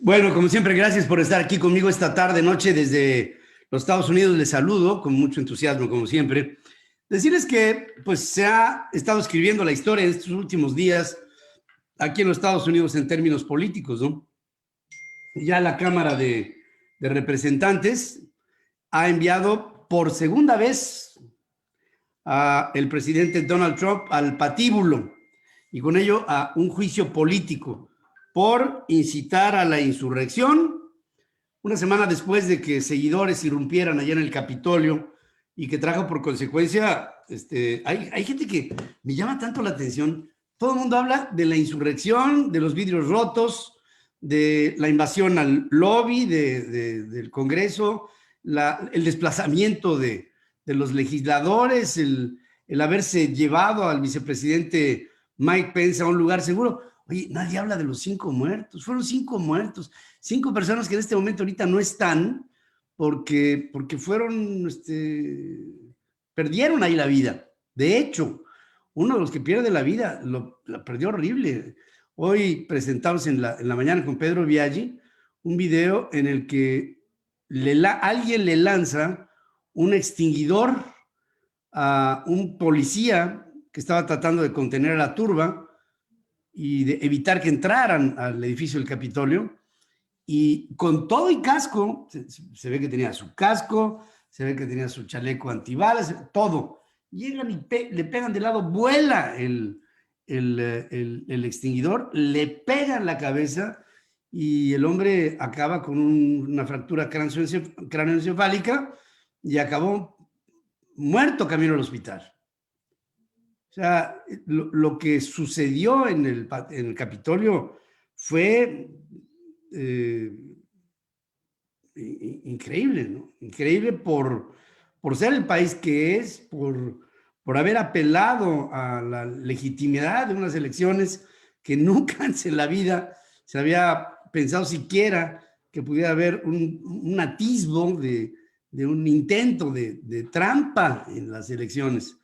Bueno, como siempre, gracias por estar aquí conmigo esta tarde, noche desde los Estados Unidos. Les saludo con mucho entusiasmo, como siempre. Decirles que pues se ha estado escribiendo la historia en estos últimos días aquí en los Estados Unidos en términos políticos, ¿no? Ya la Cámara de Representantes ha enviado por segunda vez a el presidente Donald Trump al patíbulo y con ello a un juicio político por incitar a la insurrección, una semana después de que seguidores irrumpieran allá en el Capitolio y que trajo por consecuencia, hay gente que me llama tanto la atención. Todo el mundo habla de la insurrección, de los vidrios rotos, de la invasión al lobby del Congreso, el desplazamiento de los legisladores, el haberse llevado al vicepresidente Mike Pence a un lugar seguro. Oye, nadie habla de los 5 muertos. Fueron 5 muertos. 5 personas que en este momento ahorita no están porque fueron, perdieron ahí la vida. De hecho, uno de los que pierde la vida la perdió horrible. Hoy presentamos en la mañana con Pedro Biaggi un video en el que alguien le lanza un extinguidor a un policía que estaba tratando de contener a la turba y de evitar que entraran al edificio del Capitolio, y con todo y casco, se ve que tenía su casco, se ve que tenía su chaleco antibalas, todo. Llegan y le pegan de lado, vuela el extinguidor, le pegan la cabeza y el hombre acaba con una fractura craneoencefálica y acabó muerto camino al hospital. O sea, lo que sucedió en el Capitolio fue increíble, ¿no? Increíble por ser el país que es, por haber apelado a la legitimidad de unas elecciones que nunca en la vida se había pensado siquiera que pudiera haber un atisbo de un intento de trampa en las elecciones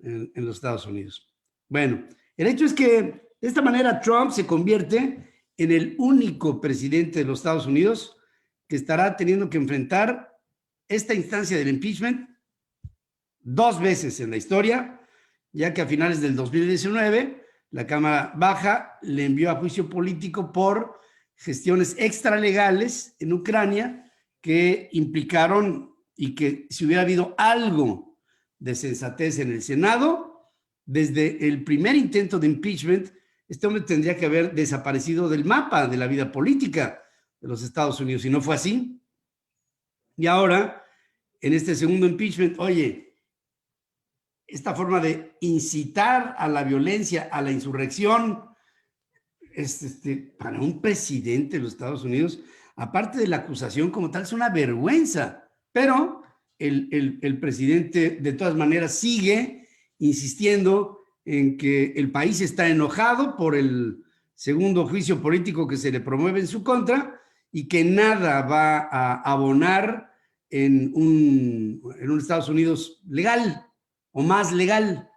en los Estados Unidos. Bueno, el hecho es que de esta manera Trump se convierte en el único presidente de los Estados Unidos que estará teniendo que enfrentar esta instancia del impeachment 2 veces en la historia, ya que a finales del 2019 la Cámara Baja le envió a juicio político por gestiones extralegales en Ucrania que implicaron, y que si hubiera habido algo de sensatez en el Senado, desde el primer intento de impeachment, este hombre tendría que haber desaparecido del mapa de la vida política de los Estados Unidos, y no fue así. Y ahora, en este segundo impeachment, oye, esta forma de incitar a la violencia, a la insurrección, para un presidente de los Estados Unidos, aparte de la acusación como tal, es una vergüenza. Pero el presidente de todas maneras sigue insistiendo en que el país está enojado por el segundo juicio político que se le promueve en su contra y que nada va a abonar en un Estados Unidos legal o más legal.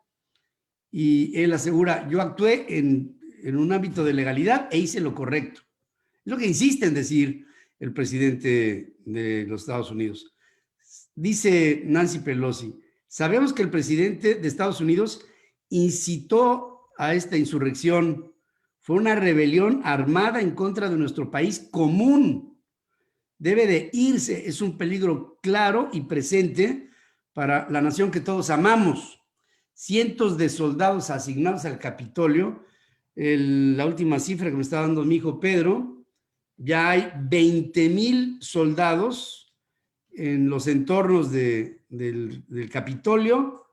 Y él asegura, yo actué en un ámbito de legalidad e hice lo correcto. Es lo que insiste en decir el presidente de los Estados Unidos. Dice Nancy Pelosi, sabemos que el presidente de Estados Unidos incitó a esta insurrección. Fue una rebelión armada en contra de nuestro país común. Debe de irse. Es un peligro claro y presente para la nación que todos amamos. Cientos de soldados asignados al Capitolio. La última cifra que me está dando mi hijo Pedro, ya hay 20,000 soldados en los entornos del Capitolio,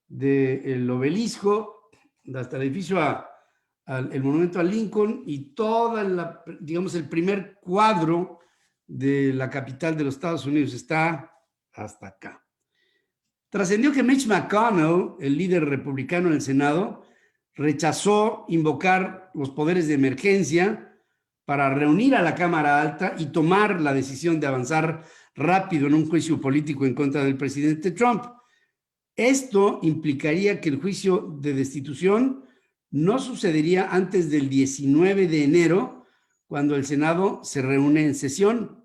del obelisco, hasta el edificio, el monumento a Lincoln y toda digamos, el primer cuadro de la capital de los Estados Unidos está hasta acá. Trascendió que Mitch McConnell, el líder republicano en el Senado, rechazó invocar los poderes de emergencia para reunir a la Cámara Alta y tomar la decisión de avanzar rápido en un juicio político en contra del presidente Trump. Esto implicaría que el juicio de destitución no sucedería antes del 19 de enero, cuando el Senado se reúne en sesión.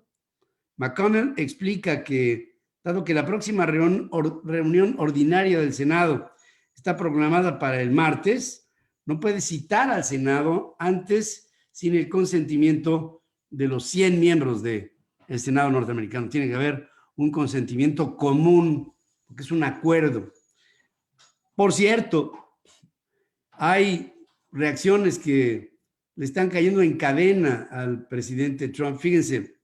McConnell explica que, dado que la próxima reunión ordinaria del Senado está programada para el martes, no puede citar al Senado antes sin el consentimiento de los 100 miembros del Senado norteamericano. Tiene que haber un consentimiento común, porque es un acuerdo. Por cierto, hay reacciones que le están cayendo en cadena al presidente Trump. Fíjense,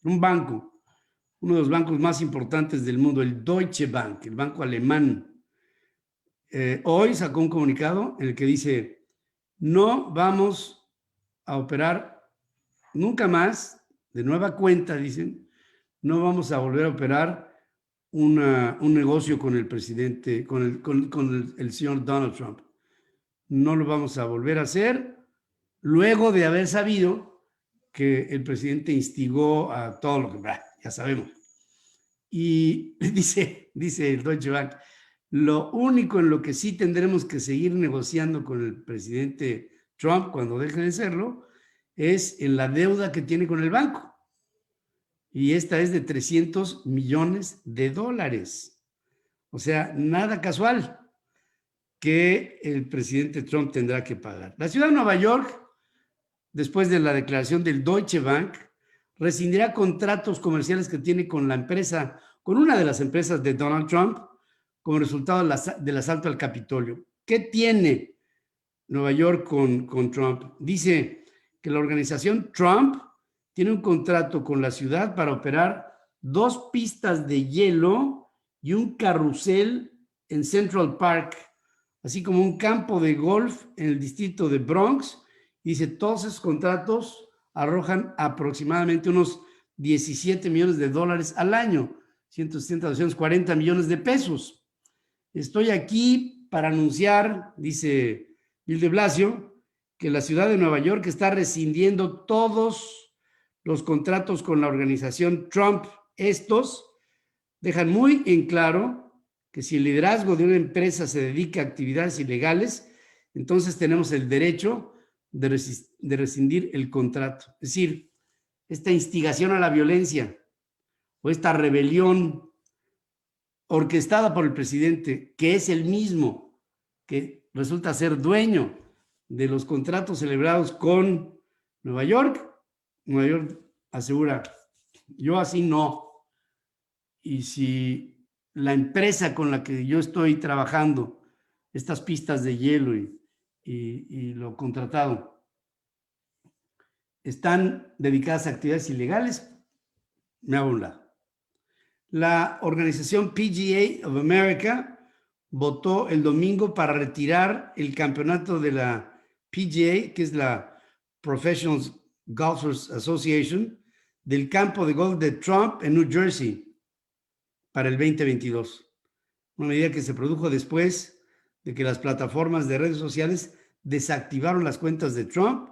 un banco, uno de los bancos más importantes del mundo, el Deutsche Bank, el banco alemán, hoy sacó un comunicado en el que dice: no vamos a operar nunca más, de nueva cuenta, dicen, no vamos a volver a operar un negocio con el presidente, con el señor Donald Trump. No lo vamos a volver a hacer luego de haber sabido que el presidente instigó a todo lo que ya sabemos. Y dice el Deutsche Bank: lo único en lo que sí tendremos que seguir negociando con el presidente Trump cuando deje de serlo es en la deuda que tiene con el banco. Y esta es de $300 millones. O sea, nada casual que el presidente Trump tendrá que pagar. La ciudad de Nueva York, después de la declaración del Deutsche Bank, rescindirá contratos comerciales que tiene con una de las empresas de Donald Trump, como resultado del asalto al Capitolio. ¿Qué tiene Nueva York con Trump? Dice que la organización Trump tiene un contrato con la ciudad para operar 2 pistas de hielo y un carrusel en Central Park, así como un campo de golf en el distrito de Bronx. Dice, todos esos contratos arrojan aproximadamente unos $17 millones al año, 160, 240 millones de pesos. Estoy aquí para anunciar, dice Bill de Blasio, que la ciudad de Nueva York está rescindiendo todos los contratos con la organización Trump. Estos dejan muy en claro que si el liderazgo de una empresa se dedica a actividades ilegales, entonces tenemos el derecho de rescindir el contrato. Es decir, esta instigación a la violencia o esta rebelión orquestada por el presidente, que es el mismo que resulta ser dueño de los contratos celebrados con Nueva York asegura: yo así no. Y si la empresa con la que yo estoy trabajando, estas pistas de hielo y lo contratado, están dedicadas a actividades ilegales, me hago a un lado. La organización PGA of America votó el domingo para retirar el campeonato de la PGA, que es la Professional Golfers Association, del campo de golf de Trump en New Jersey para el 2022. Una medida que se produjo después de que las plataformas de redes sociales desactivaron las cuentas de Trump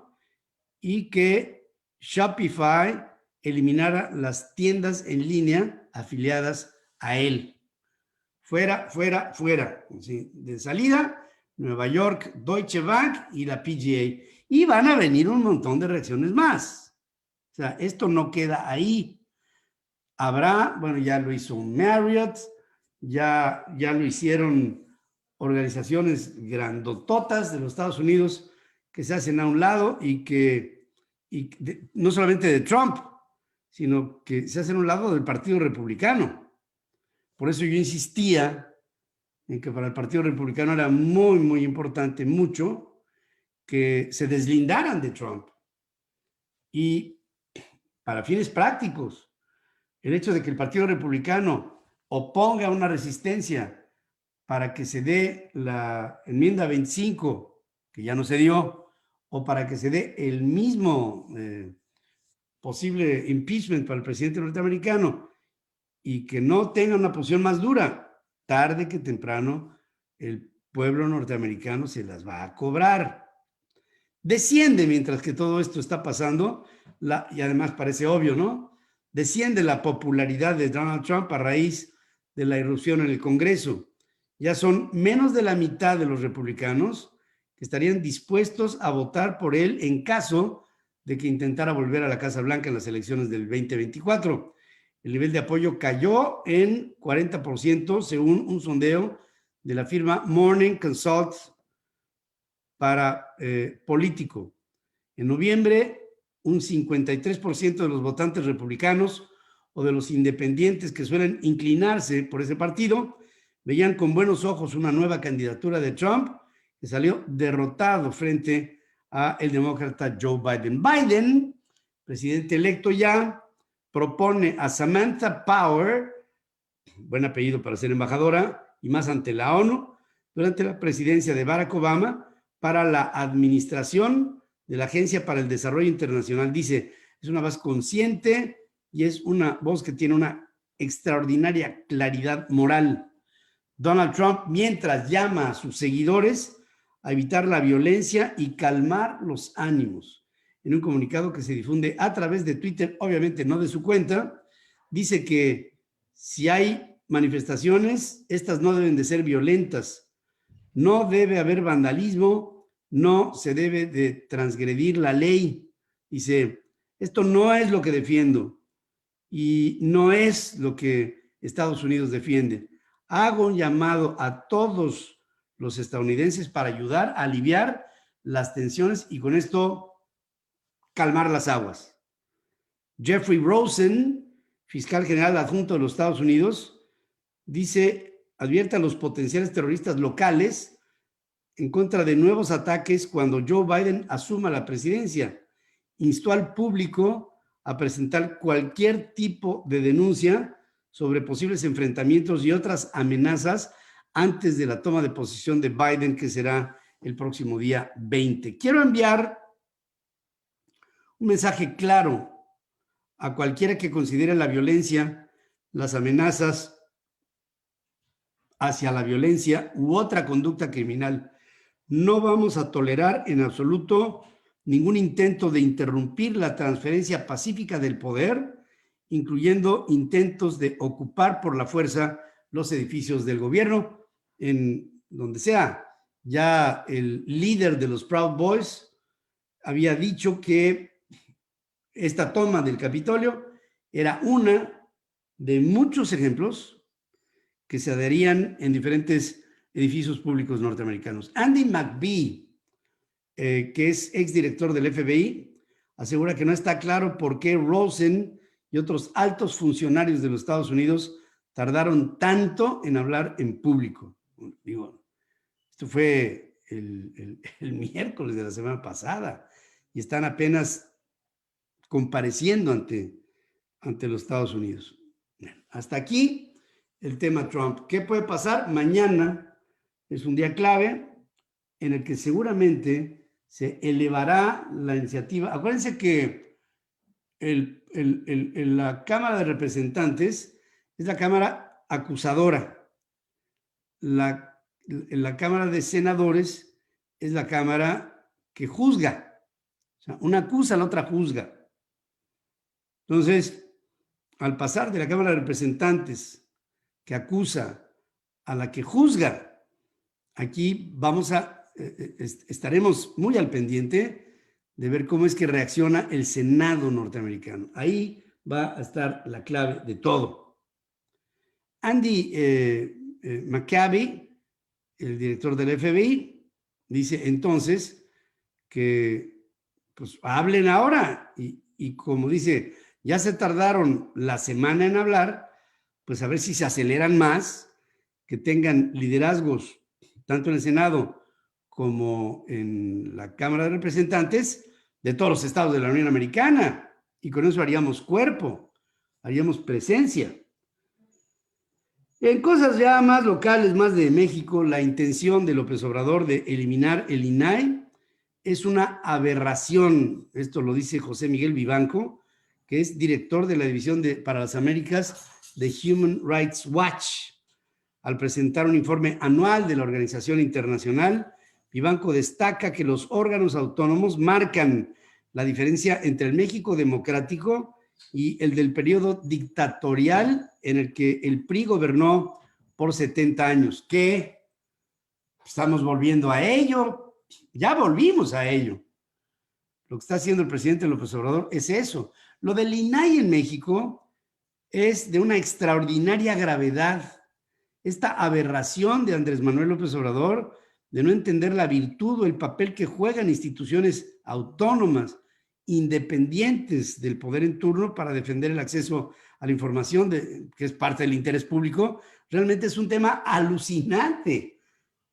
y que Shopify eliminara las tiendas en línea afiliadas a él. Fuera. ¿Sí? De salida, Nueva York, Deutsche Bank y la PGA. Y van a venir un montón de reacciones más. O sea, esto no queda ahí. Ya lo hizo Marriott, ya lo hicieron organizaciones grandototas de los Estados Unidos que se hacen a un lado no solamente de Trump, sino que se hacen a un lado del Partido Republicano. Por eso yo insistía en que para el Partido Republicano era muy, muy importante, mucho, que se deslindaran de Trump. Y para fines prácticos, el hecho de que el Partido Republicano oponga una resistencia para que se dé la enmienda 25, que ya no se dio, o para que se dé el mismo posible impeachment para el presidente norteamericano y que no tenga una posición más dura, tarde que temprano el pueblo norteamericano se las va a cobrar. Desciende, mientras que todo esto está pasando, y además parece obvio, ¿no? Desciende la popularidad de Donald Trump a raíz de la irrupción en el Congreso. Ya son menos de la mitad de los republicanos que estarían dispuestos a votar por él en caso de que intentara volver a la Casa Blanca en las elecciones del 2024. El nivel de apoyo cayó en 40% según un sondeo de la firma Morning Consult para Político. En noviembre, un 53% de los votantes republicanos o de los independientes que suelen inclinarse por ese partido veían con buenos ojos una nueva candidatura de Trump, que salió derrotado frente a el demócrata Joe Biden. Biden, presidente electo ya, propone a Samantha Power, buen apellido para ser embajadora, y más ante la ONU, durante la presidencia de Barack Obama, para la administración de la Agencia para el Desarrollo Internacional. Dice, es una voz consciente y es una voz que tiene una extraordinaria claridad moral. Donald Trump, mientras llama a sus seguidores a evitar la violencia y calmar los ánimos. En un comunicado que se difunde a través de Twitter, obviamente no de su cuenta, dice que si hay manifestaciones, estas no deben de ser violentas, no debe haber vandalismo, no se debe de transgredir la ley. Dice, esto no es lo que defiendo y no es lo que Estados Unidos defiende. Hago un llamado a todos los estadounidenses para ayudar a aliviar las tensiones y con esto calmar las aguas. Jeffrey Rosen, fiscal general adjunto de los Estados Unidos, dice, advierte a los potenciales terroristas locales en contra de nuevos ataques cuando Joe Biden asuma la presidencia. Instó al público a presentar cualquier tipo de denuncia sobre posibles enfrentamientos y otras amenazas antes de la toma de posesión de Biden, que será el próximo día 20. Quiero enviar un mensaje claro a cualquiera que considere la violencia, las amenazas hacia la violencia u otra conducta criminal. No vamos a tolerar en absoluto ningún intento de interrumpir la transferencia pacífica del poder, incluyendo intentos de ocupar por la fuerza los edificios del gobierno, en donde sea. Ya el líder de los Proud Boys había dicho que esta toma del Capitolio era una de muchos ejemplos que se darían en diferentes edificios públicos norteamericanos. Andy McBee, que es exdirector del FBI, asegura que no está claro por qué Rosen y otros altos funcionarios de los Estados Unidos tardaron tanto en hablar en público. Digo, esto fue el miércoles de la semana pasada y están apenas compareciendo ante los Estados Unidos. Hasta aquí el tema Trump. ¿Qué puede pasar? Mañana es un día clave en el que seguramente se elevará la iniciativa. Acuérdense que la Cámara de Representantes es la Cámara acusadora. La Cámara de Senadores es la Cámara que juzga. O sea, una acusa, la otra juzga. Entonces, al pasar de la Cámara de Representantes que acusa a la que juzga, aquí estaremos muy al pendiente de ver cómo es que reacciona el Senado norteamericano. Ahí va a estar la clave de todo. Andy McCabe, el director del FBI, dice entonces que pues hablen ahora y como dice, ya se tardaron la semana en hablar, pues a ver si se aceleran más, que tengan liderazgos tanto en el Senado como en la Cámara de Representantes de todos los estados de la Unión Americana. Y con eso haríamos cuerpo, haríamos presencia. En cosas ya más locales, más de México, la intención de López Obrador de eliminar el INAI es una aberración. Esto lo dice José Miguel Vivanco, que es director de la División para las Américas de Human Rights Watch. Al presentar un informe anual de la organización internacional, Vivanco destaca que los órganos autónomos marcan la diferencia entre el México democrático y el del periodo dictatorial en el que el PRI gobernó por 70 años. ¿Qué? Estamos volviendo a ello. Ya volvimos a ello. Lo que está haciendo el presidente López Obrador es eso. Lo del INAI en México es de una extraordinaria gravedad. Esta aberración de Andrés Manuel López Obrador de no entender la virtud o el papel que juegan instituciones autónomas, independientes del poder en turno para defender el acceso a la información, que es parte del interés público, realmente es un tema alucinante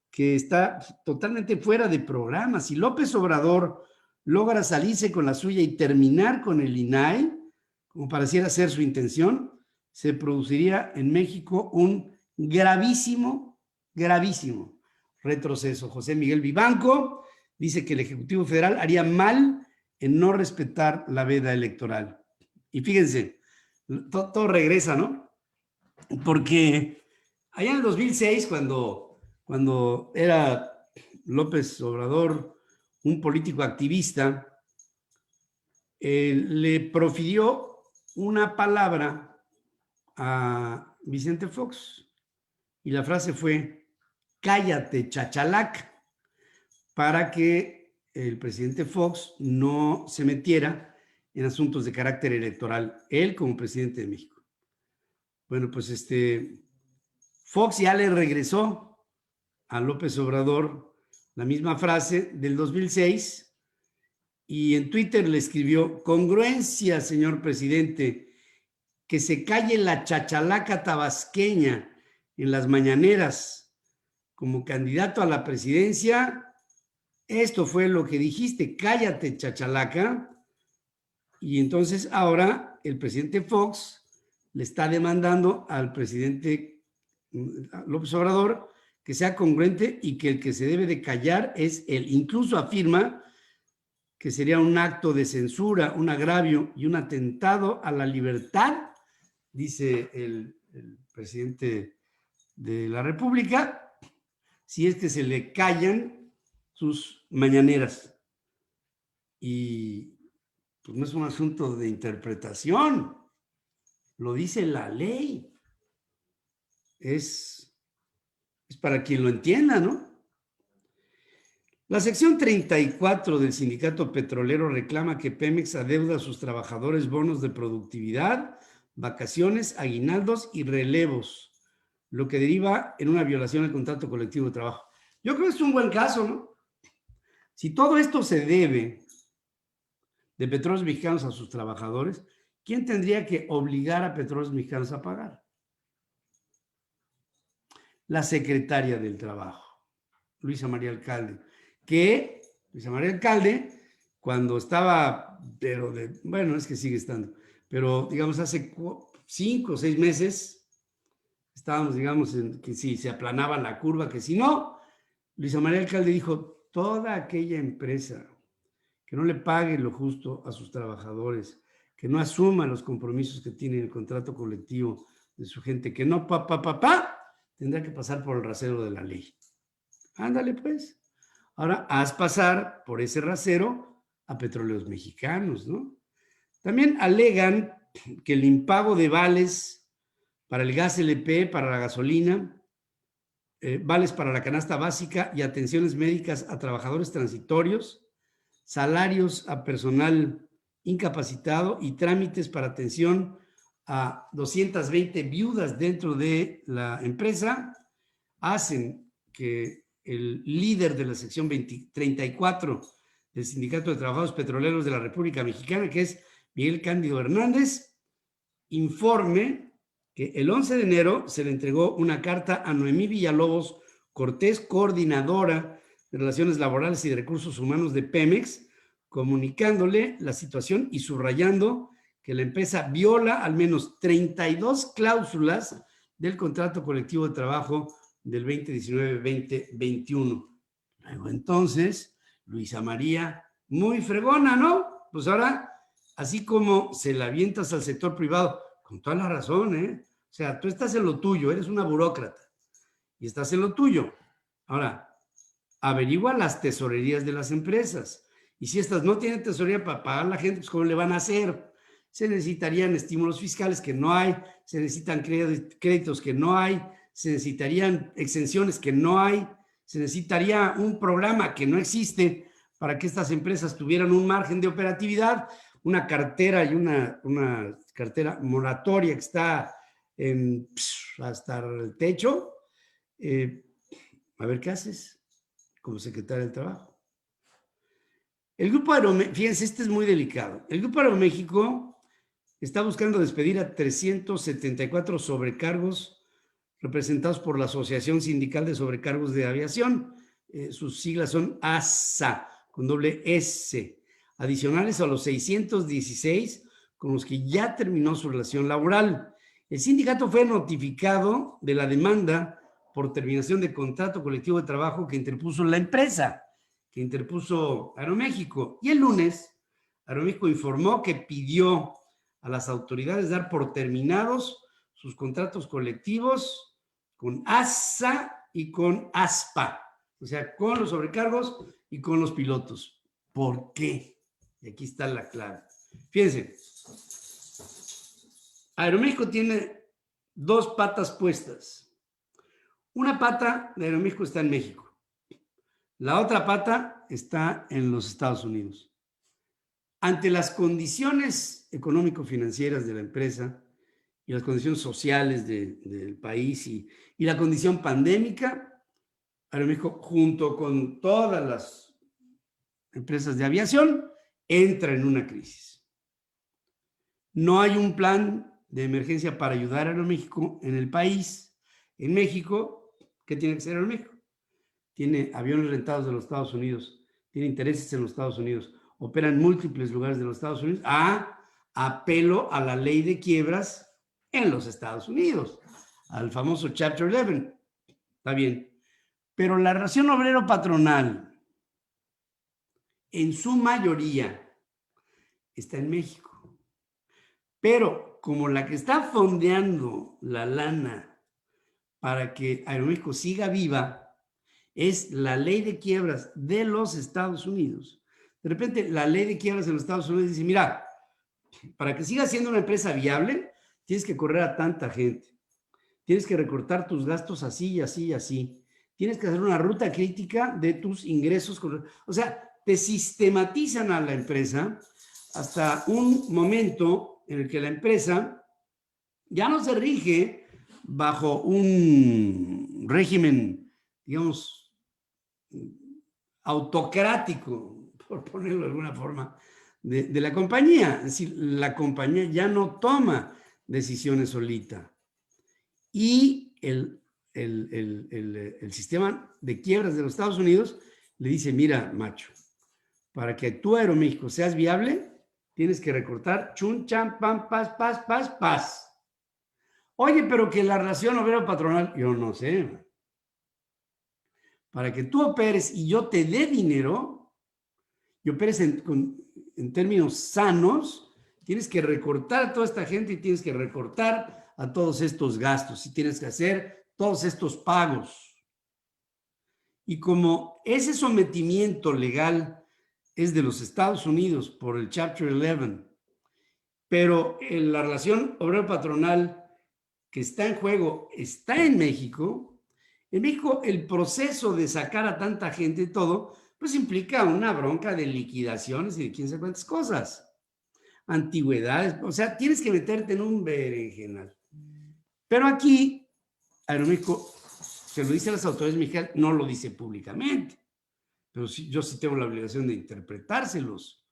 que está totalmente fuera de programa. Si López Obrador logra salirse con la suya y terminar con el INAI, como pareciera ser su intención, se produciría en México un gravísimo retroceso. José Miguel Vivanco dice que el Ejecutivo Federal haría mal en no respetar la veda electoral. Y fíjense, todo regresa, ¿no? Porque allá en el 2006, cuando era López Obrador un político activista, le profirió una palabra a Vicente Fox y la frase fue: cállate, chachalac, para que el presidente Fox no se metiera en asuntos de carácter electoral, él como presidente de México. Bueno, pues Fox ya le regresó a López Obrador la misma frase del 2006 y en Twitter le escribió: congruencia, señor presidente, que se calle la chachalaca tabasqueña en las mañaneras como candidato a la presidencia. Esto fue lo que dijiste, cállate, chachalaca. Y entonces ahora el presidente Fox le está demandando al presidente López Obrador que sea congruente y que el que se debe de callar es él. Incluso afirma que sería un acto de censura, un agravio y un atentado a la libertad, dice el presidente de la República, si es que se le callan sus mañaneras. Y pues no es un asunto de interpretación, lo dice la ley. Es para quien lo entienda, ¿no? La sección 34 del Sindicato Petrolero reclama que Pemex adeuda a sus trabajadores bonos de productividad, vacaciones, aguinaldos y relevos, lo que deriva en una violación al contrato colectivo de trabajo. Yo creo que es un buen caso, ¿no? Si todo esto se debe de Petróleos Mexicanos a sus trabajadores, ¿quién tendría que obligar a Petróleos Mexicanos a pagar? La secretaria del Trabajo, Luisa María Alcalde, que Luisa María Alcalde, cuando estaba, bueno, es que sigue estando, pero digamos hace 5 o 6 meses, estábamos, digamos, en que si se aplanaba la curva, que si no, Luisa María Alcalde dijo: toda aquella empresa que no le pague lo justo a sus trabajadores, que no asuma los compromisos que tiene el contrato colectivo de su gente, que no tendrá que pasar por el rasero de la ley. Ándale, pues. Ahora haz pasar por ese rasero a Petróleos Mexicanos, ¿no? También alegan que el impago de vales para el gas LP, para la gasolina, vales para la canasta básica y atenciones médicas a trabajadores transitorios, salarios a personal incapacitado y trámites para atención a 220 viudas dentro de la empresa, hacen que el líder de la sección 34 del Sindicato de Trabajadores Petroleros de la República Mexicana, que es Miguel Cándido Hernández, informe que el 11 de enero se le entregó una carta a Noemí Villalobos Cortés, coordinadora de Relaciones Laborales y de Recursos Humanos de Pemex, comunicándole la situación y subrayando que la empresa viola al menos 32 cláusulas del contrato colectivo de trabajo del 2019-2021. Luego entonces, Luisa María, muy fregona, ¿no? Pues ahora, así como se la avientas al sector privado, con toda la razón, ¿eh? O sea, tú estás en lo tuyo, eres una burócrata y estás en lo tuyo. Ahora, averigua las tesorerías de las empresas. Y si estas no tienen tesorería para pagar a la gente, pues ¿cómo le van a hacer? Se necesitarían estímulos fiscales que no hay, se necesitan créditos que no hay, se necesitarían exenciones que no hay, se necesitaría un programa que no existe para que estas empresas tuvieran un margen de operatividad, una cartera y una cartera moratoria que está hasta el techo. A ver qué haces como secretaria del Trabajo. El Grupo Aeroméxico, fíjense, este es muy delicado. El Grupo Aeroméxico está buscando despedir a 374 sobrecargos representados por la Asociación Sindical de Sobrecargos de Aviación. Sus siglas son ASA, con doble S, adicionales a los 616 con los que ya terminó su relación laboral. El sindicato fue notificado de la demanda por terminación de contrato colectivo de trabajo que interpuso la empresa, que interpuso Aeroméxico. Y el lunes, Aeroméxico informó que pidió a las autoridades dar por terminados sus contratos colectivos con ASA y con ASPA, o sea, con los sobrecargos y con los pilotos. ¿Por qué? Y aquí está la clave. Fíjense, Aeroméxico tiene dos patas puestas. Una pata de Aeroméxico está en México. La otra pata está en los Estados Unidos. Ante las condiciones económico-financieras de la empresa y las condiciones sociales del país y la condición pandémica, Aeroméxico, junto con todas las empresas de aviación, entra en una crisis. No hay un plan de emergencia para ayudar a Aeroméxico en el país. En México, ¿qué tiene que ser Aeroméxico? Tiene aviones rentados de los Estados Unidos, tiene intereses en los Estados Unidos, opera en múltiples lugares de los Estados Unidos. Apelo a la ley de quiebras en los Estados Unidos, al famoso Chapter 11. Está bien. Pero la relación obrero-patronal, en su mayoría, está en México. Pero como la que está fondeando la lana para que Aeroméxico siga viva es la ley de quiebras de los Estados Unidos. De repente, la ley de quiebras en los Estados Unidos dice, mira, para que siga siendo una empresa viable, tienes que correr a tanta gente. Tienes que recortar tus gastos así y así y así. Tienes que hacer una ruta crítica de tus ingresos. O sea, te sistematizan a la empresa hasta un momento en el que la empresa ya no se rige bajo un régimen, digamos, autocrático, por ponerlo de alguna forma, de la compañía. Es decir, la compañía ya no toma decisiones solita. Y el sistema de quiebras de los Estados Unidos le dice, mira, macho, para que tú, Aeroméxico, seas viable, tienes que recortar chun, chan, pam, pas. Oye, pero que la relación obrero-patronal, yo no sé. Para que tú operes y yo te dé dinero, y operes en términos sanos, tienes que recortar a toda esta gente y tienes que recortar a todos estos gastos y tienes que hacer todos estos pagos. Y como ese sometimiento legal es de los Estados Unidos por el Chapter 11, pero en la relación obrero-patronal que está en juego está en México el proceso de sacar a tanta gente y todo, pues implica una bronca de liquidaciones y de quién sabe cuántas cosas. Antigüedades, o sea, tienes que meterte en un berenjenal. Pero aquí, Aeroméxico se lo dice a las autoridades mexicanas, no lo dice públicamente, pero sí, yo sí tengo la obligación de interpretárselos.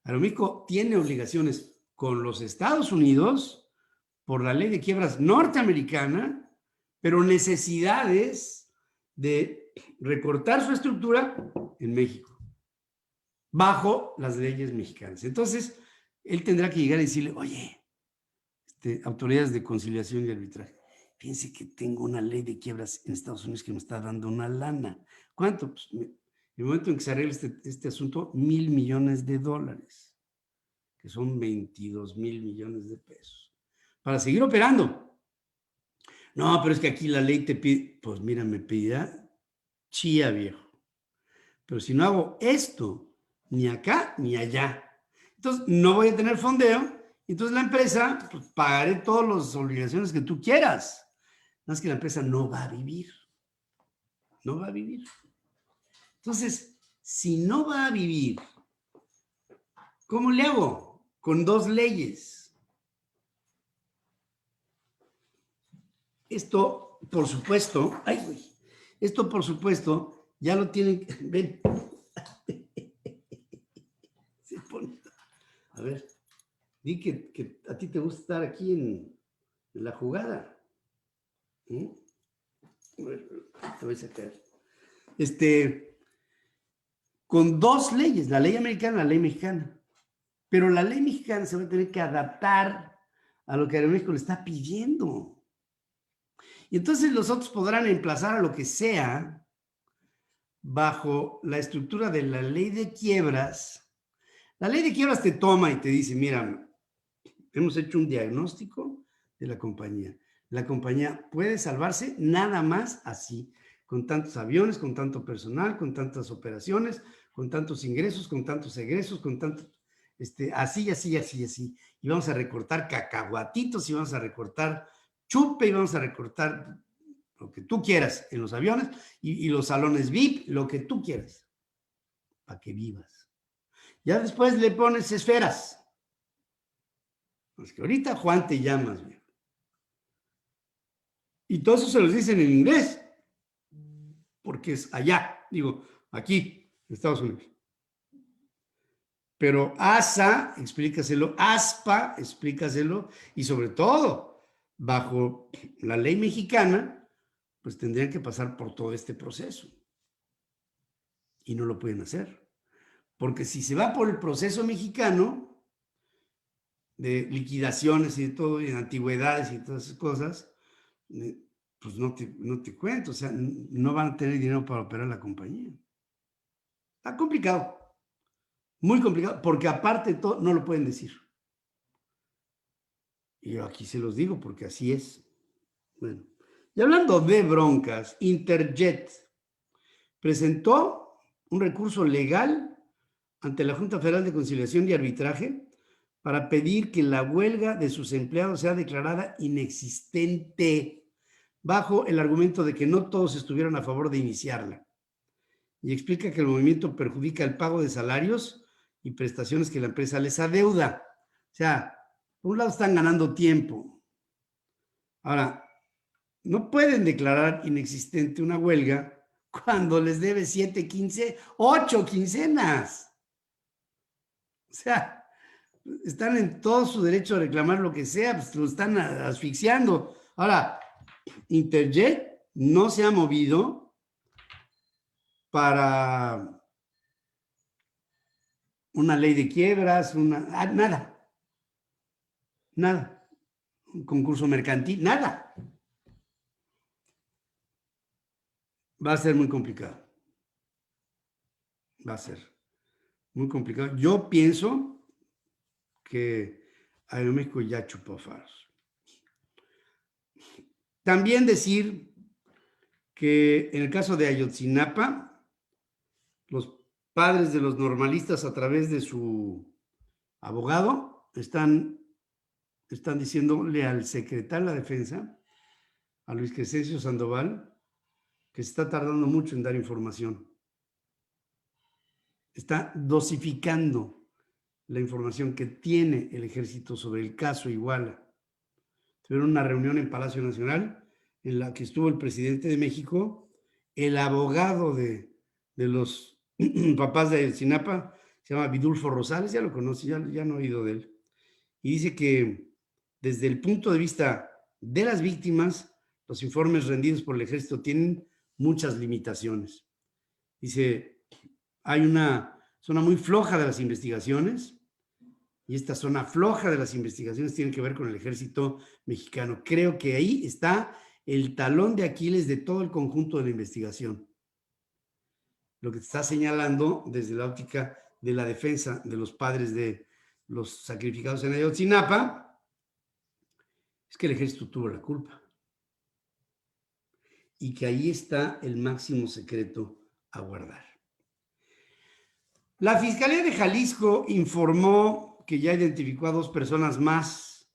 Aeroméxico tiene obligaciones con los Estados Unidos por la ley de quiebras norteamericana, pero necesidades de recortar su estructura en México, bajo las leyes mexicanas. Entonces, él tendrá que llegar y decirle, oye, autoridades de conciliación y arbitraje, fíjense que tengo una ley de quiebras en Estados Unidos que me está dando una lana. ¿Cuánto? Pues, en el momento en que se arregle este asunto, $1,000 millones, que son 22,000 millones de pesos, para seguir operando. No, pero es que aquí la ley te pide, pues mira, me pedirá chía, viejo. Pero si no hago esto, ni acá ni allá, entonces no voy a tener fondeo, entonces la empresa, pues pagaré todas las obligaciones que tú quieras. Nada más que la empresa no va a vivir. No va a vivir. Entonces, Si no va a vivir, ¿cómo le hago? Con 2 leyes. Esto, por supuesto, ay, güey, esto, por supuesto, ya lo tienen, ven. Se pone, a ver, di que a ti te gusta estar aquí en la jugada. ¿Mm? Te voy a sacar. Con 2 leyes, la ley americana y la ley mexicana. Pero la ley mexicana se va a tener que adaptar a lo que Aeroméxico le está pidiendo. Y entonces los otros podrán emplazar a lo que sea bajo la estructura de la ley de quiebras. La ley de quiebras te toma y te dice, mira, hemos hecho un diagnóstico de la compañía. La compañía puede salvarse nada más así, con tantos aviones, con tanto personal, con tantas operaciones, con tantos ingresos, con tantos egresos, con tanto, así, así, así, así. Y vamos a recortar cacahuatitos y vamos a recortar chupe y vamos a recortar lo que tú quieras en los aviones y los salones VIP, lo que tú quieras, para que vivas. Ya después le pones esferas. Es que ahorita Juan te llamas, viejo. Y todo eso se los dicen en inglés, porque es allá, digo, aquí, en Estados Unidos. Pero ASA, explícaselo, ASPA, explícaselo, y sobre todo, bajo la ley mexicana, pues tendrían que pasar por todo este proceso. Y no lo pueden hacer. Porque si se va por el proceso mexicano, de liquidaciones y de todo, y de antigüedades y todas esas cosas, pues no te cuento, o sea, no van a tener dinero para operar la compañía. Está complicado, muy complicado, porque aparte de todo, no lo pueden decir. Y yo aquí se los digo porque así es. Bueno, y hablando de broncas, Interjet presentó un recurso legal ante la Junta Federal de Conciliación y Arbitraje para pedir que la huelga de sus empleados sea declarada inexistente, bajo el argumento de que no todos estuvieron a favor de iniciarla. Y explica que el movimiento perjudica el pago de salarios y prestaciones que la empresa les adeuda. O sea, por un lado están ganando tiempo. Ahora, no pueden declarar inexistente una huelga cuando les debe 7, 15, 8 quincenas. O sea, están en todo su derecho a reclamar lo que sea, pues lo están asfixiando. Ahora, Interjet no se ha movido para una ley de quiebras, nada, un concurso mercantil, nada. Va a ser muy complicado. Va a ser muy complicado. Yo pienso que Aeroméxico ya chupó faros. También decir que en el caso de Ayotzinapa, los padres de los normalistas, a través de su abogado, están diciéndole al secretario de la Defensa, a Luis Crescencio Sandoval, que se está tardando mucho en dar información. Está dosificando la información que tiene el ejército sobre el caso Iguala. Tuvieron una reunión en Palacio Nacional en la que estuvo el presidente de México, el abogado de los papás de Ayotzinapa, se llama Vidulfo Rosales, ya lo conoce, ya no he oído de él. Y dice que desde el punto de vista de las víctimas, los informes rendidos por el ejército tienen muchas limitaciones. Dice, hay una zona muy floja de las investigaciones, y esta zona floja de las investigaciones tiene que ver con el ejército mexicano. Creo que ahí está el talón de Aquiles de todo el conjunto de la investigación. Lo que te está señalando desde la óptica de la defensa de los padres de los sacrificados en Ayotzinapa es que el ejército tuvo la culpa y que ahí está el máximo secreto a guardar. La Fiscalía de Jalisco informó que ya identificó a 2 personas más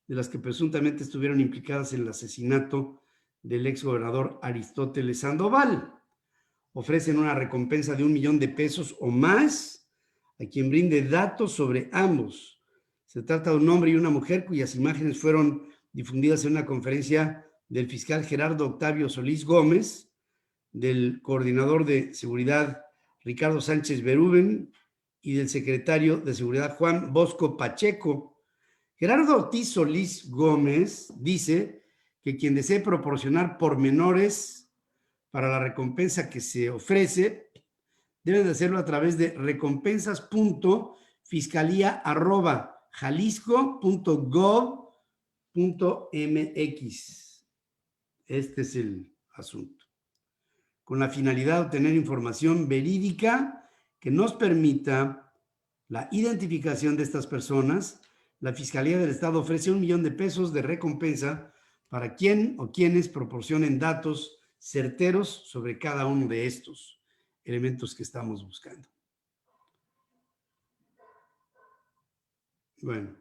de las que presuntamente estuvieron implicadas en el asesinato del exgobernador Aristóteles Sandoval. ofrecen una recompensa de $1,000,000 o más a quien brinde datos sobre ambos. Se trata de un hombre y una mujer cuyas imágenes fueron difundidas en una conferencia del fiscal Gerardo Octavio Solís Gómez, del coordinador de seguridad Ricardo Sánchez Berúben y del secretario de seguridad Juan Bosco Pacheco. Gerardo Ortiz Solís Gómez dice que quien desee proporcionar pormenores para la recompensa que se ofrece debe de hacerlo a través de recompensas.fiscalía@jalisco.gov.mx. Este es el asunto. Con la finalidad de obtener información verídica que nos permita la identificación de estas personas, la Fiscalía del Estado ofrece $1,000,000 de recompensa para quien o quienes proporcionen datos certeros sobre cada uno de estos elementos que estamos buscando. Bueno,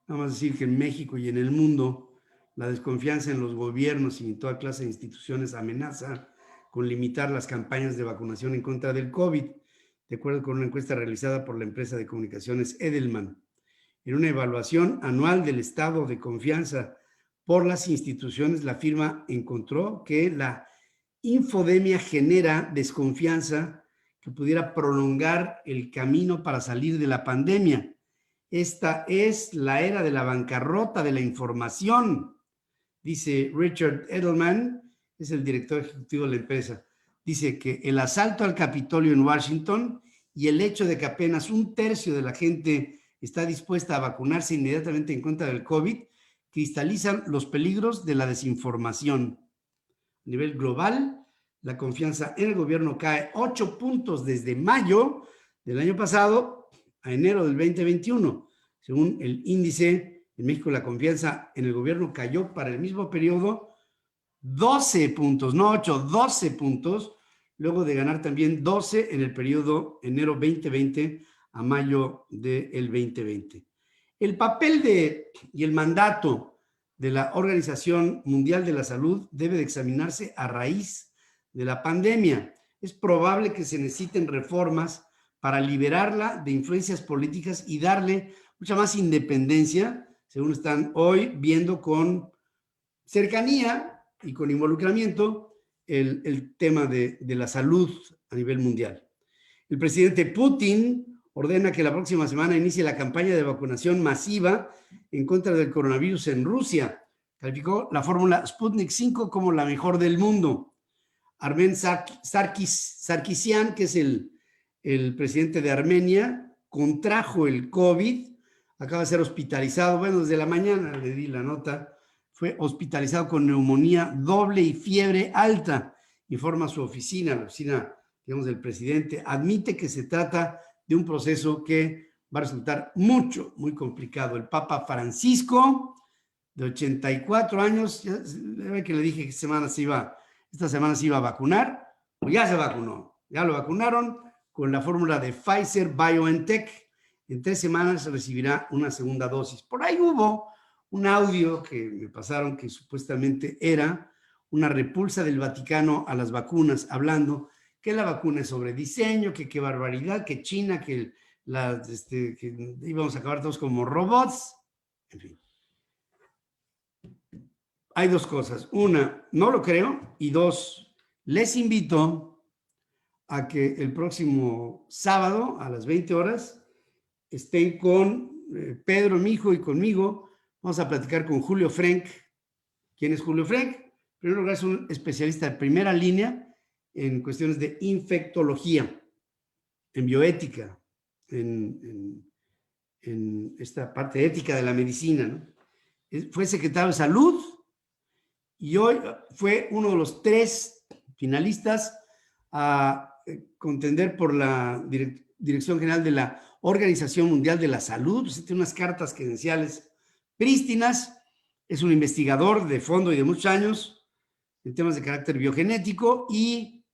vamos a decir que en México y en el mundo la desconfianza en los gobiernos y en toda clase de instituciones amenaza con limitar las campañas de vacunación en contra del COVID, de acuerdo con una encuesta realizada por la empresa de comunicaciones Edelman. En una evaluación anual del estado de confianza por las instituciones, la firma encontró que la infodemia genera desconfianza que pudiera prolongar el camino para salir de la pandemia. Esta es la era de la bancarrota de la información, dice Richard Edelman, es el director ejecutivo de la empresa. Dice que el asalto al Capitolio en Washington y el hecho de que apenas 1/3 de la gente está dispuesta a vacunarse inmediatamente en contra del COVID cristalizan los peligros de la desinformación. A nivel global, la confianza en el gobierno cae 8 puntos desde mayo del año pasado a enero del 2021. Según el índice, en México la confianza en el gobierno cayó para el mismo periodo 12 puntos, no 8, 12 puntos, luego de ganar también 12 en el periodo enero 2020 a mayo del 2020. El papel y el mandato de la Organización Mundial de la Salud debe de examinarse a raíz de la pandemia. Es probable que se necesiten reformas para liberarla de influencias políticas y darle mucha más independencia, según están hoy viendo con cercanía y con involucramiento el tema de la salud a nivel mundial. El presidente Putin ordena que la próxima semana inicie la campaña de vacunación masiva en contra del coronavirus en Rusia. Calificó la fórmula Sputnik 5 como la mejor del mundo. Armen Sarkisian, que es el presidente de Armenia, contrajo el COVID, acaba de ser hospitalizado, bueno, desde la mañana le di la nota, fue hospitalizado con neumonía doble y fiebre alta, informa su oficina, la oficina, digamos, del presidente. Admite que se trata de un proceso que va a resultar muy complicado. El Papa Francisco, de 84 años, ya ve que le dije que esta semana se iba a vacunar, pues ya se vacunó, ya lo vacunaron con la fórmula de Pfizer-BioNTech. En 3 semanas recibirá una segunda dosis. Por ahí hubo un audio que me pasaron que supuestamente era una repulsa del Vaticano a las vacunas, hablando que la vacuna es sobre diseño, que qué barbaridad, que China, que íbamos a acabar todos como robots, en fin. Hay 2 cosas. Una, no lo creo, y 2, les invito a que el próximo sábado a las 20 horas estén con Pedro, mi hijo, y conmigo. Vamos a platicar con Julio Frenk. ¿Quién es Julio Frenk? En primer lugar, es un especialista de primera línea en cuestiones de infectología, en bioética, en esta parte ética de la medicina, ¿no? Fue secretario de Salud y hoy fue uno de los 3 finalistas a contender por la Dirección General de la Organización Mundial de la Salud. Pues tiene unas cartas credenciales prístinas, es un investigador de fondo y de muchos años en temas de carácter biogenético y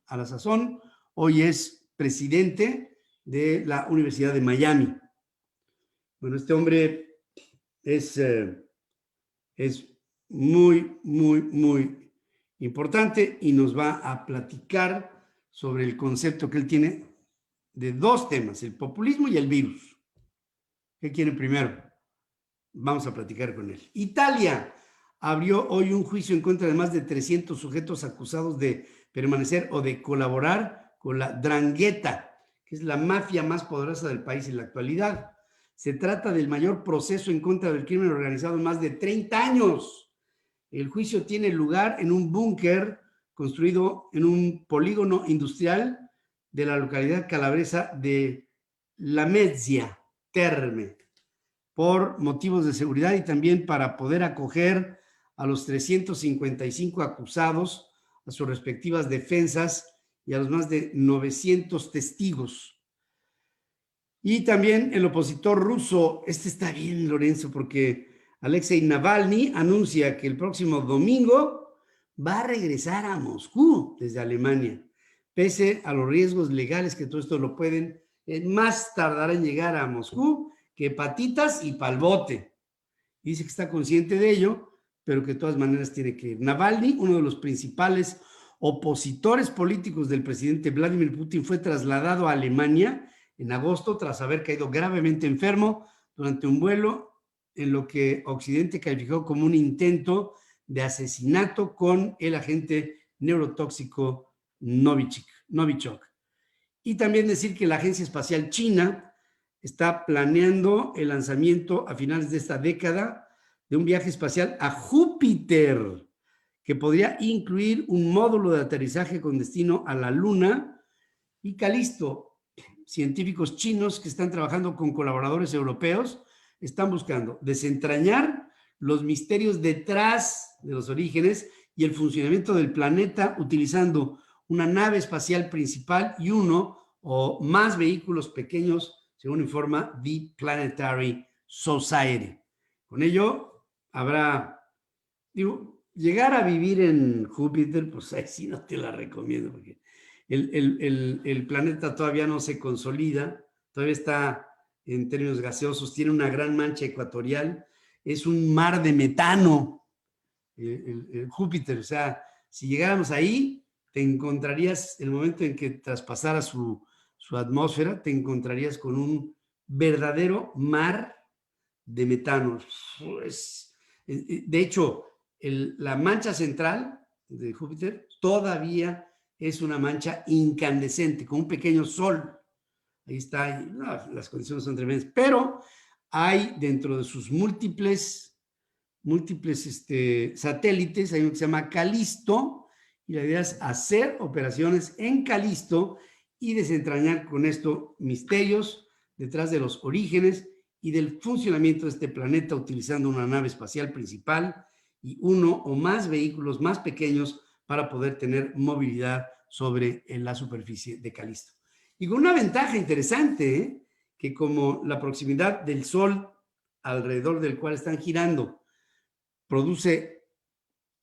a la sazón hoy es presidente de la Universidad de Miami. Bueno, este hombre es muy importante y nos va a platicar sobre el concepto que él tiene de dos temas, el populismo y el virus. ¿Qué quiere primero? Vamos a platicar con él. Italia abrió hoy un juicio en contra de más de 300 sujetos acusados de permanecer o de colaborar con la 'Ndrangheta, que es la mafia más poderosa del país en la actualidad. Se trata del mayor proceso en contra del crimen organizado en más de 30 años. El juicio tiene lugar en un búnker construido en un polígono industrial de la localidad calabresa de Lamezia Terme, por motivos de seguridad y también para poder acoger a los 355 acusados, a sus respectivas defensas y a los más de 900 testigos. Y también el opositor ruso, este está bien, Lorenzo, porque Alexei Navalny anuncia que el próximo domingo va a regresar a Moscú desde Alemania, pese a los riesgos legales que todo esto lo pueden, más tardará en llegar a Moscú que patitas y palbote. Dice que está consciente de ello, pero que de todas maneras tiene que ir. Navalny, uno de los principales opositores políticos del presidente Vladimir Putin, fue trasladado a Alemania en agosto tras haber caído gravemente enfermo durante un vuelo en lo que Occidente calificó como un intento de asesinato con el agente neurotóxico Novichok. Y también decir que la Agencia Espacial China está planeando el lanzamiento a finales de esta década de un viaje espacial a Júpiter, que podría incluir un módulo de aterrizaje con destino a la Luna y Calisto. Científicos chinos que están trabajando con colaboradores europeos están buscando desentrañar los misterios detrás de los orígenes y el funcionamiento del planeta utilizando una nave espacial principal y uno o más vehículos pequeños, según informa The Planetary Society. Con ello habrá, llegar a vivir en Júpiter, pues ahí sí no te la recomiendo, porque el planeta todavía no se consolida, todavía está en términos gaseosos, tiene una gran mancha ecuatorial, es un mar de metano, el Júpiter. O sea, si llegáramos ahí, te encontrarías, el momento en que traspasara su atmósfera, te encontrarías con un verdadero mar de metano. Pues, de hecho, la mancha central de Júpiter todavía es una mancha incandescente, con un pequeño sol. Ahí está, no, las condiciones son tremendas, pero hay dentro de sus múltiples satélites, hay uno que se llama Calisto, y la idea es hacer operaciones en Calisto y desentrañar con esto misterios detrás de los orígenes y del funcionamiento de este planeta utilizando una nave espacial principal y uno o más vehículos más pequeños para poder tener movilidad sobre la superficie de Calisto. Y con una ventaja interesante, que como la proximidad del Sol alrededor del cual están girando produce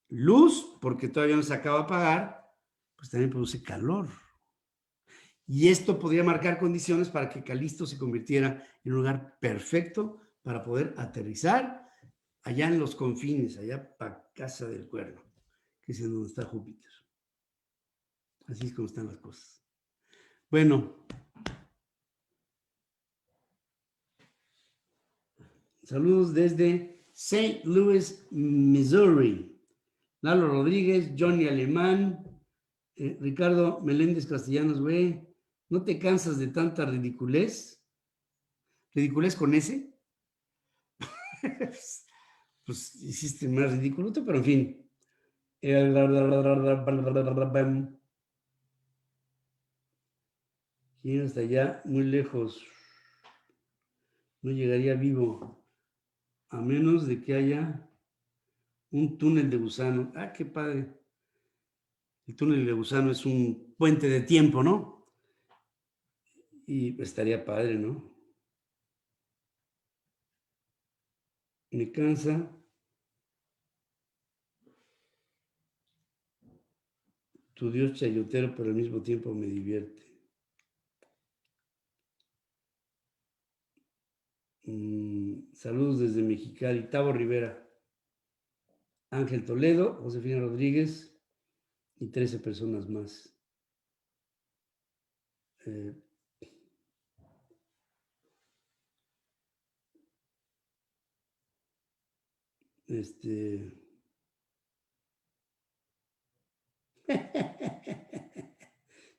luz, porque todavía no se acaba de apagar, pues también produce calor. Y esto podría marcar condiciones para que Calisto se convirtiera en un lugar perfecto para poder aterrizar allá en los confines, allá para Casa del Cuerno, que es en donde está Júpiter. Así es como están las cosas. Bueno, saludos desde St. Louis, Missouri. Lalo Rodríguez, Johnny Alemán, Ricardo Meléndez Castellanos, güey, ¿no te cansas de tanta ridiculez? ¿Ridiculez con ese? Pues hiciste más ridículo, pero en fin. ¿Quién hasta allá? Muy lejos. No llegaría vivo, a menos de que haya un túnel de gusano. Ah, qué padre. El túnel de gusano es un puente de tiempo, ¿no? Y estaría padre, ¿no? Me cansa. Tu Dios chayotero, pero al mismo tiempo me divierte. Saludos desde Mexicali. Tavo Rivera, Ángel Toledo, Josefina Rodríguez. y 13 personas más.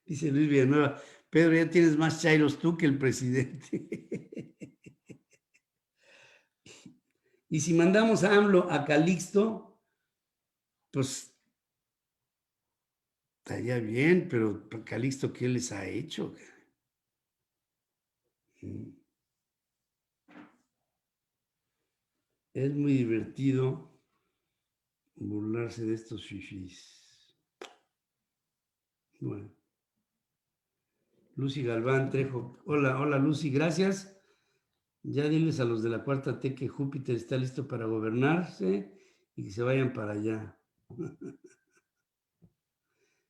Dice Luis Villanueva, Pedro, ya tienes más chairos tú que el presidente. Y si mandamos a AMLO a Calixto, pues estaría bien, pero Calixto, ¿qué les ha hecho? Es muy divertido burlarse de estos fifís. Bueno. Lucy Galván Trejo. Hola, hola Lucy, gracias. Ya diles a los de la cuarta T que Júpiter está listo para gobernarse y que se vayan para allá.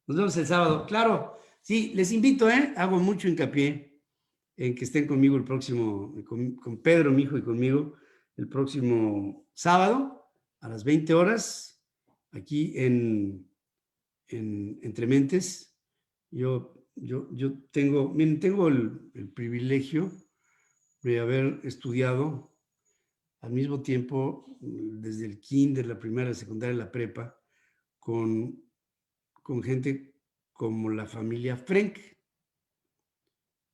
Nos vemos el sábado. Claro, sí, les invito, hago mucho hincapié en que estén conmigo el próximo, con Pedro, mi hijo, y conmigo, el próximo sábado a las 20 horas, aquí en Entre Mentes. Yo tengo, miren, tengo el privilegio de haber estudiado al mismo tiempo, desde el kinder, la primaria, la secundaria, la prepa, con gente como la familia Frenk.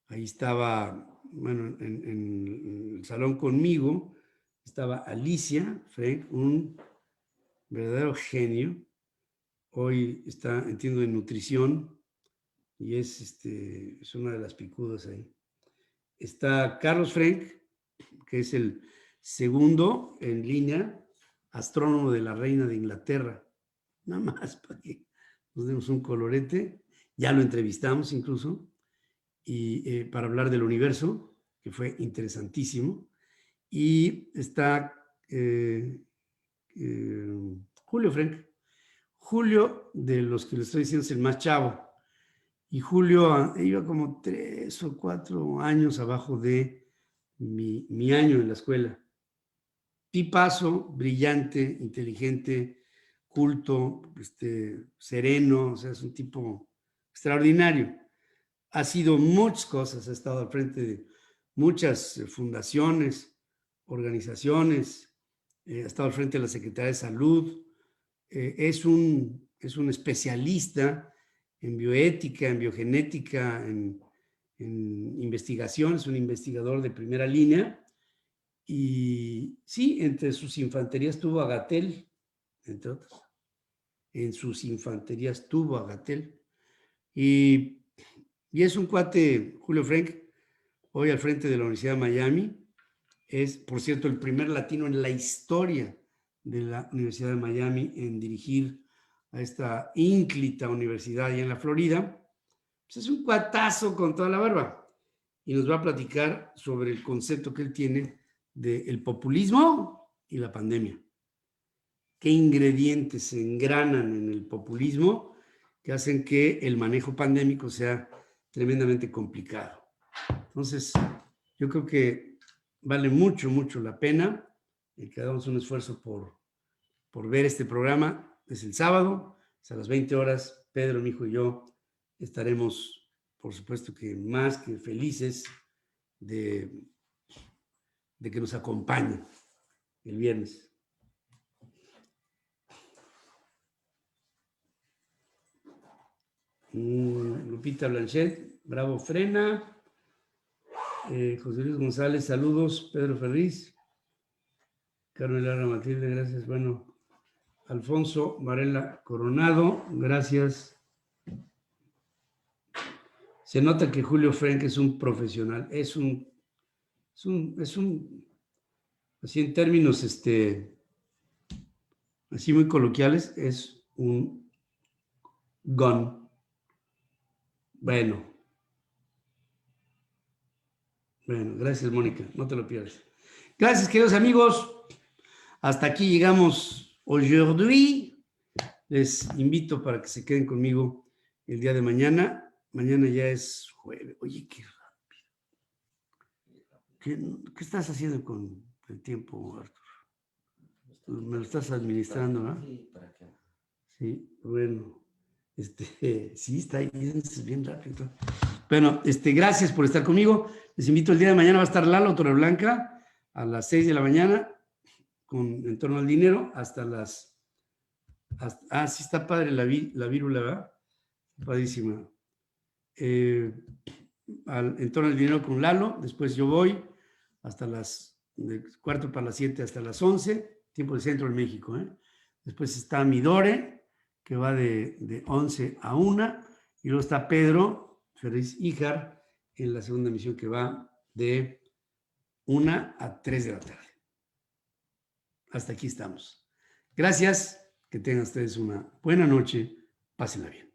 Ahí estaba, bueno, en el salón conmigo, estaba Alicia Frenk, un verdadero genio. Hoy está, entiendo, en nutrición y es una de las picudas ahí. Está Carlos Frenk, que es el segundo en línea astrónomo de la reina de Inglaterra. Nada más para que nos demos un colorete. Ya lo entrevistamos incluso, y para hablar del universo, que fue interesantísimo. Y está Julio Frenk. Julio, de los que les estoy diciendo, es el más chavo. Y Julio iba como 3 o 4 años abajo de mi año en la escuela. Tipazo, brillante, inteligente, culto, sereno, o sea, es un tipo extraordinario. Ha sido muchas cosas, ha estado al frente de muchas fundaciones, organizaciones, ha estado al frente de la Secretaría de Salud, es un especialista en bioética, en biogenética, en investigación, es un investigador de primera línea. Y sí, entre sus infanterías tuvo a Gatell, entre otros. En sus infanterías tuvo a Gatell. Y es un cuate, Julio Frenk, hoy al frente de la Universidad de Miami. Es, por cierto, el primer latino en la historia de la Universidad de Miami en dirigir a esta ínclita universidad allá en la Florida. Pues es un cuatazo con toda la barba. Y nos va a platicar sobre el concepto que él tiene del populismo y la pandemia. ¿Qué ingredientes se engranan en el populismo que hacen que el manejo pandémico sea tremendamente complicado? Entonces, yo creo que vale mucho, mucho la pena que hagamos un esfuerzo por ver este programa. Es el sábado, es a las 20 horas. Pedro, mi hijo y yo estaremos, por supuesto que más que felices de que nos acompañen el viernes. Lupita Blanchet, bravo Frena. José Luis González, saludos. Pedro Ferriz. Carmen Lara Matilde, gracias. Bueno, Alfonso Varela Coronado, gracias. Se nota que Julio Frenk es un profesional, es un así en términos, así muy coloquiales, es un gun. Bueno, gracias, Mónica, no te lo pierdas. Gracias, queridos amigos. Hasta aquí llegamos aujourd'hui. Les invito para que se queden conmigo el día de mañana. Mañana ya es jueves. Oye, qué rápido. ¿Qué estás haciendo con el tiempo, Arthur? Me lo estás administrando, ¿no? Sí, bueno. Sí, está ahí, es bien rápido. Bueno, gracias por estar conmigo. Les invito el día de mañana, va a estar Lalo Torreblanca a las 6 de la mañana en torno al dinero hasta las... sí está padre la vírula, ¿verdad? Padrísima. En torno al dinero con Lalo, después yo voy hasta de 6:45 hasta las 11, tiempo del centro de México. Después está Midore, que va de 11 a 1, y luego está Pedro Ferriz Híjar en la segunda emisión que va de 1 a 3 de la tarde. Hasta aquí estamos. Gracias, que tengan ustedes una buena noche, pásenla bien.